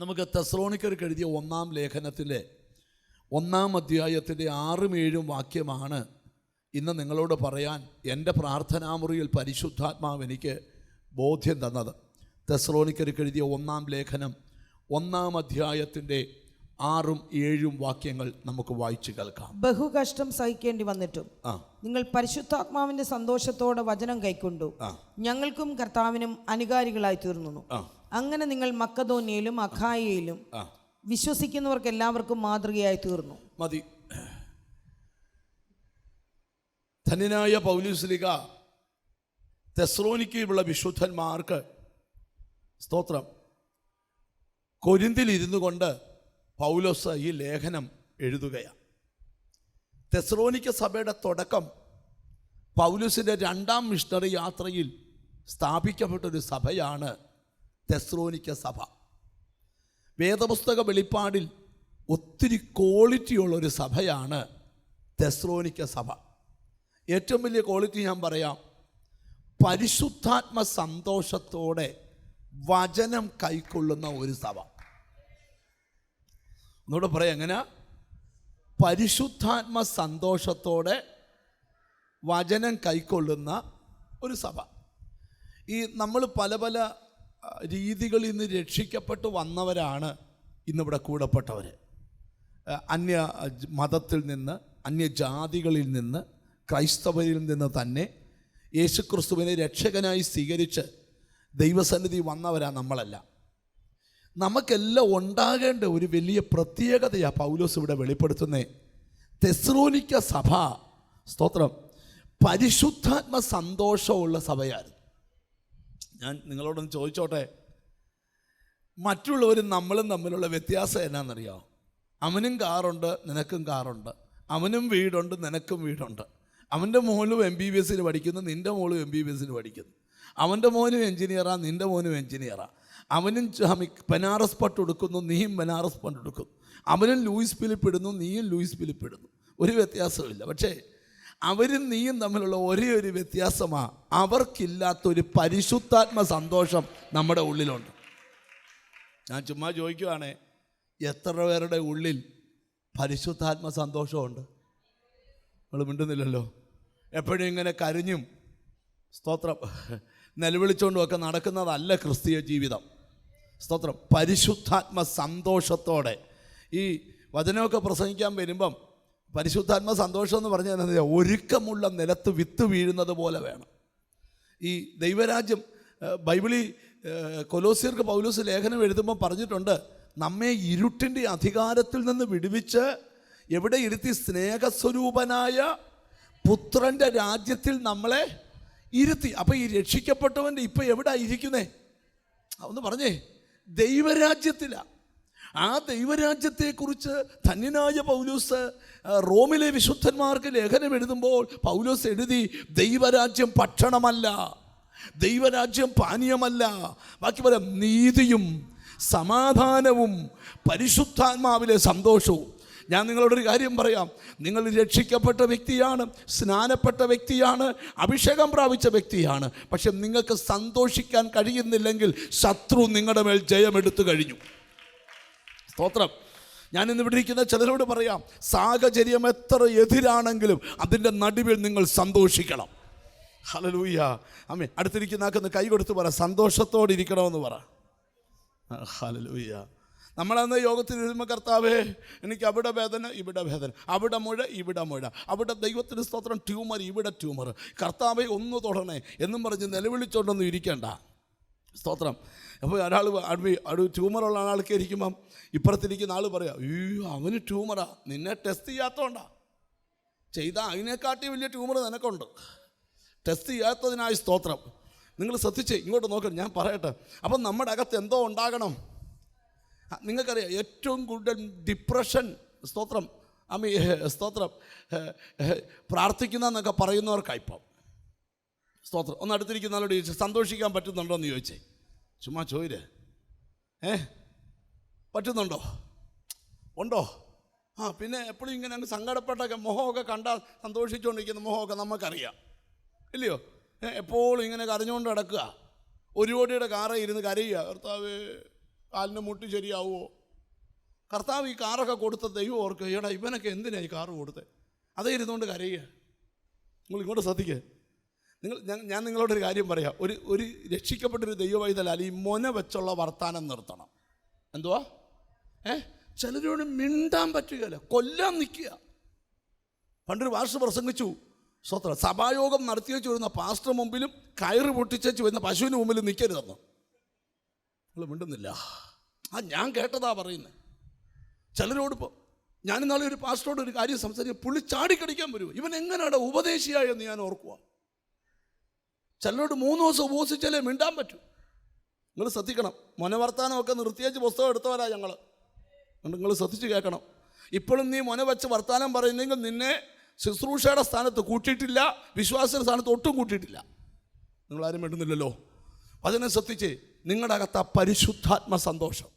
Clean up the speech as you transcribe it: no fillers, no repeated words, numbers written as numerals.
നമുക്ക് തെസ്സലോനിക്കർക്ക് എഴുതിയ 1-ാം ലേഖനത്തിലെ 1-ാം അധ്യായത്തിൻ്റെ 6-7 വാക്യമാണ് ഇന്ന് നിങ്ങളോട് പറയാൻ എൻ്റെ പ്രാർത്ഥനാമുറിയിൽ പരിശുദ്ധാത്മാവ് എനിക്ക് ബോധ്യം തന്നത്. തെസ്സലോനിക്കർക്ക് എഴുതിയ 1-ാം ലേഖനം 1-ാം അധ്യായത്തിൻ്റെ 6-7 വാക്യങ്ങൾ നമുക്ക് വായിച്ചു കേൾക്കാം. ബഹുകഷ്ടം സഹിക്കേണ്ടി വന്നിട്ടും നിങ്ങൾ പരിശുദ്ധാത്മാവിന്റെ സന്തോഷത്തോടെ വചനം കൈക്കൊണ്ടു ഞങ്ങൾക്കും കർത്താവിനും അനുകാരികളായി തീർന്നു. അങ്ങനെ നിങ്ങൾ മക്കദോന്യയിലും അഖായയിലും വിശ്വസിക്കുന്നവർക്ക് എല്ലാവർക്കും മാതൃകയായി തീർന്നു. മതി. ധന്യനായ പൗലോസ്ലീഹ തെസ്സലോനിക്കയിലുള്ള വിശുദ്ധന്മാർക്ക് സ്തോത്രം കൊരിന്തിൽ ഇരുന്നു കൊണ്ട് പൗലോസ് ഈ ലേഖനം എഴുതുകയാണ്. തെസ്സലോനിക്ക സഭയുടെ തുടക്കം പൗലോസിൻ്റെ 2-ാം മിഷണറി യാത്രയിൽ സ്ഥാപിക്കപ്പെട്ടൊരു സഭയാണ് തെസ്സലോനിക്ക സഭ. വേദപുസ്തക വെളിപ്പാടിൽ ഒത്തിരി ക്വാളിറ്റിയുള്ളൊരു സഭയാണ് തെസ്സലോനിക്ക സഭ. ഏറ്റവും വലിയ ക്വാളിറ്റി ഞാൻ പറയാം, പരിശുദ്ധാത്മ സന്തോഷത്തോടെ വചനം കൈക്കൊള്ളുന്ന ഒരു സഭ. ഒന്നുകൂടെ പറയാം, എങ്ങനെ? പരിശുദ്ധാത്മ സന്തോഷത്തോടെ വചനം കൈക്കൊള്ളുന്ന ഒരു സഭ. ഈ നമ്മൾ പല പല രീതികളിൽ നിന്ന് രക്ഷിക്കപ്പെട്ടു വന്നവരാണ് ഇന്നിവിടെ കൂടപ്പെട്ടവർ. അന്യ മതത്തിൽ നിന്ന്, അന്യജാതികളിൽ നിന്ന്, ക്രൈസ്തവരിൽ നിന്ന് തന്നെ യേശുക്രിസ്തുവിനെ രക്ഷകനായി സ്വീകരിച്ച് ദൈവസന്നിധി വന്നവരാണ് നമ്മളെല്ലാം. നമുക്കെല്ലാം ഉണ്ടാകേണ്ട ഒരു വലിയ പ്രത്യേകതയാണ് പൗലോസ് ഇവിടെ വെളിപ്പെടുത്തുന്നത്. തെസ്സലോനിക്ക സഭ സ്തോത്രം പരിശുദ്ധാത്മ സന്തോഷമുള്ള സഭയായിരുന്നു. ഞാൻ നിങ്ങളോടൊന്ന് ചോദിച്ചോട്ടെ, മറ്റുള്ളവരും നമ്മളും തമ്മിലുള്ള വ്യത്യാസം എന്നാണെന്നറിയാമോ? അവനും കാറുണ്ട്, നിനക്കും കാറുണ്ട്. അവനും വീടുണ്ട്, നിനക്കും വീടുണ്ട്. അവൻ്റെ മോനും MBBS പഠിക്കുന്നു, നിൻ്റെ മോളും MBBS പഠിക്കുന്നു. അവൻ്റെ മോനും എൻജിനീയറാണ്, നിൻ്റെ മോനും എൻജിനീയറാണ്. അവനും ബനാറസ് പട്ട് എടുക്കുന്നു, നീയും ബനാറസ് പട്ട് എടുക്കുന്നു. അവനും ലൂയിസ് ഫിലിപ്പ് ഇടുന്നു, നീയും ലൂയിസ് ഫിലിപ്പ് ഇടുന്നു. ഒരു വ്യത്യാസമില്ല. പക്ഷേ അവരും നീയും തമ്മിലുള്ള ഒരേ ഒരു വ്യത്യാസമാണ്, അവർക്കില്ലാത്തൊരു പരിശുദ്ധാത്മ സന്തോഷം നമ്മുടെ ഉള്ളിലുണ്ട്. ഞാൻ ചുമ്മാ ചോദിക്കുവാണേ, എത്ര പേരുടെ ഉള്ളിൽ പരിശുദ്ധാത്മ സന്തോഷമുണ്ട്? നമ്മൾ മിണ്ടുന്നില്ലല്ലോ. എപ്പോഴും ഇങ്ങനെ കരഞ്ഞും സ്തോത്രം നിലവിളിച്ചുകൊണ്ടും ഒക്കെ നടക്കുന്നതല്ല ക്രിസ്തീയ ജീവിതം. സ്തോത്രം പരിശുദ്ധാത്മ സന്തോഷത്തോടെ ഈ വചനമൊക്കെ പ്രസംഗിക്കാൻ വരുമ്പം പരിശുദ്ധാത്മ സന്തോഷം എന്ന് പറഞ്ഞാൽ ഒരുക്കമുള്ള നിലത്ത് വിത്ത് വീഴുന്നത് പോലെ വേണം. ഈ ദൈവരാജ്യം ബൈബിളിൽ കൊലോസ്യർക്ക് പൗലോസ് ലേഖനം എഴുതുമ്പോൾ പറഞ്ഞിട്ടുണ്ട്, നമ്മെ ഇരുട്ടിൻ്റെ അധികാരത്തിൽ നിന്ന് വിടുവിച്ച് എവിടെ ഇരുത്തി? സ്നേഹസ്വരൂപനായ പുത്രൻ്റെ രാജ്യത്തിൽ നമ്മളെ ഇരുത്തി. അപ്പം ഈ രക്ഷിക്കപ്പെട്ടവൻ്റെ ഇപ്പം എവിടെ ഇരിക്കുന്നേ? ഒന്ന് പറഞ്ഞേ, ദൈവരാജ്യത്തിലാണ്. ആ ദൈവരാജ്യത്തെക്കുറിച്ച് ധന്യനായ പൗലോസ് റോമിലെ വിശുദ്ധന്മാർക്ക് ലേഖനം എഴുതുമ്പോൾ പൗലോസ് എഴുതി, ദൈവരാജ്യം ഭക്ഷണമല്ല, ദൈവരാജ്യം പാനീയമല്ല, ബാക്കി പറയാം നീതിയും സമാധാനവും പരിശുദ്ധാത്മാവിലെ സന്തോഷവും. ഞാൻ നിങ്ങളോടൊരു കാര്യം പറയാം, നിങ്ങൾ രക്ഷിക്കപ്പെട്ട വ്യക്തിയാണ്, സ്നാനപ്പെട്ട വ്യക്തിയാണ്, അഭിഷേകം പ്രാപിച്ച വ്യക്തിയാണ്. പക്ഷെ നിങ്ങൾക്ക് സന്തോഷിക്കാൻ കഴിയുന്നില്ലെങ്കിൽ ശത്രു നിങ്ങളുടെ മേൽ ജയമെടുത്തു കഴിഞ്ഞു. സ്തോത്രം. ഞാൻ ഇന്നിവിടെ ഇരിക്കുന്ന ചിലരോട് പറയാം, സാഹചര്യം എത്ര എതിരാണെങ്കിലും അതിൻ്റെ നടുവിൽ നിങ്ങൾ സന്തോഷിക്കണം. ഹല്ലേലൂയ. ആമേൻ. അടുത്തിരിക്കുന്ന ആൾക്കൊന്ന് കൈ കൊടുത്ത് പറ, സന്തോഷത്തോടെ ഇരിക്കണമെന്ന് പറ. ഹല്ലേലൂയ. നമ്മളന്ന് യോഗത്തിൽ എഴുതുമ്പോൾ, കർത്താവേ എനിക്ക് അവിടെ വേദന, ഇവിടെ വേദന, അവിടെ മുഴ, ഇവിടെ മുഴ, അവിടെ ദൈവത്തിന് സ്തോത്രം ട്യൂമർ, ഇവിടെ ട്യൂമർ, കർത്താവേ ഒന്ന് തൊടണേ എന്നും പറഞ്ഞ് നിലവിളിച്ചോണ്ടൊന്നും ഇരിക്കണ്ട. സ്തോത്രം. അപ്പോൾ ഒരാൾ ട്യൂമറുള്ള ആൾക്ക് ഇരിക്കുമ്പം ഇപ്പുറത്തിരിക്കുന്ന ആൾ പറയാം, അയ്യോ അവന് ട്യൂമറാ, നിന്നെ ടെസ്റ്റ് ചെയ്യാത്തതുകൊണ്ടാ. ചെയ്താൽ അതിനെക്കാട്ടി വലിയ ട്യൂമർ നിനക്കുണ്ട്. ടെസ്റ്റ് ചെയ്യാത്തതിനായി സ്തോത്രം. നിങ്ങൾ ശ്രദ്ധിച്ച് ഇങ്ങോട്ട് നോക്കണം, ഞാൻ പറയട്ടെ. അപ്പം നമ്മുടെ അകത്ത് എന്തോ ഉണ്ടാകണം. നിങ്ങൾക്കറിയാം, ഏറ്റവും കൂടുതൽ ഡിപ്രഷൻ സ്തോത്രം സ്തോത്രം പ്രാർത്ഥിക്കുന്നതെന്നൊക്കെ പറയുന്നവർക്കായിപ്പം സ്തോത്രം. ഒന്ന് അടുത്തിരിക്കുന്ന ആളോട് ചോദിച്ചു, സന്തോഷിക്കാൻ പറ്റുന്നുണ്ടോ എന്ന് ചോദിച്ചേ. ചുമ്മാ ചോദിരേ, പറ്റുന്നുണ്ടോ? ഉണ്ടോ? പിന്നെ എപ്പോഴും ഇങ്ങനെ അങ്ങ് സങ്കടപ്പെട്ടൊക്കെ മുഖമൊക്കെ കണ്ടാൽ സന്തോഷിച്ചുകൊണ്ടിരിക്കുന്ന മുഖമൊക്കെ നമുക്കറിയാം, ഇല്ലയോ? എപ്പോഴും ഇങ്ങനെ കരഞ്ഞുകൊണ്ട് കിടക്കുക, ഒരു കോടിയുടെ കാറേ ഇരുന്ന് കരയുക, കർത്താവേ കാലിന് മുട്ട് ശരിയാവുമോ? കർത്താവ് ഈ കാറൊക്കെ കൊടുത്ത ദൈവം ഓർക്കുക, എടാ ഇവനൊക്കെ എന്തിനാണ് ഈ കാറ് കൊടുത്തത്? അതേ ഇരുന്നുകൊണ്ട് കരയുക. നിങ്ങൾ ഇങ്ങോട്ട് ശ്രദ്ധിക്കുക. ഞാൻ നിങ്ങളോടൊരു കാര്യം പറയാം. ഒരു രക്ഷിക്കപ്പെട്ടൊരു ദൈവവൈതലാൽ ഈ മൊന വെച്ചുള്ള വർത്താനം നിർത്തണം. എന്തുവാ? ചിലരോട് മിണ്ടാൻ പറ്റുകയില്ല, കൊല്ലാൻ നിൽക്കുക. പണ്ടൊരു പാസ്റ്റർ പ്രസംഗിച്ചു, സ്വത്ര സഭായോഗം നടത്തി വെച്ച് വരുന്ന പാസ്റ്റർ മുമ്പിലും കയറ് പൊട്ടിച്ചു വരുന്ന പശുവിന് മുമ്പിലും നിൽക്കരുതെന്ന്. നിങ്ങൾ മിണ്ടുന്നില്ല. ഞാൻ കേട്ടതാ പറയുന്നത്. ചിലരോടിപ്പോൾ ഞാനിന്നാളെ ഒരു പാസ്റ്ററോട് ഒരു കാര്യം സംസാരിക്കുക, പുള്ളി ചാടിക്കടിക്കാൻ വരുമോ, ഇവൻ എങ്ങനെയാണ് ഉപദേശിയായെന്ന് ഞാൻ ഓർക്കുക. ചിലരോട് 3 ദിവസം ഉപവസിച്ചാലേ മിണ്ടാൻ പറ്റൂ. നിങ്ങൾ ശ്രദ്ധിക്കണം. മൊനവർത്താനമൊക്കെ നിർത്തിയേച്ച് പുസ്തകം എടുത്തവരാ ഞങ്ങൾ. നിങ്ങൾ ശ്രദ്ധിച്ച് കേൾക്കണം. ഇപ്പോഴും നീ മൊന വെച്ച് വർത്താനം പറയുന്നെങ്കിൽ നിന്നെ ശുശ്രൂഷയുടെ സ്ഥാനത്ത് കൂട്ടിയിട്ടില്ല, വിശ്വാസയുടെ സ്ഥാനത്ത് ഒട്ടും കൂട്ടിയിട്ടില്ല. നിങ്ങളാരും മിണ്ടുന്നില്ലല്ലോ. അതിനെ ശ്രദ്ധിച്ച് നിങ്ങളുടെ അകത്ത് ആ പരിശുദ്ധാത്മ സന്തോഷം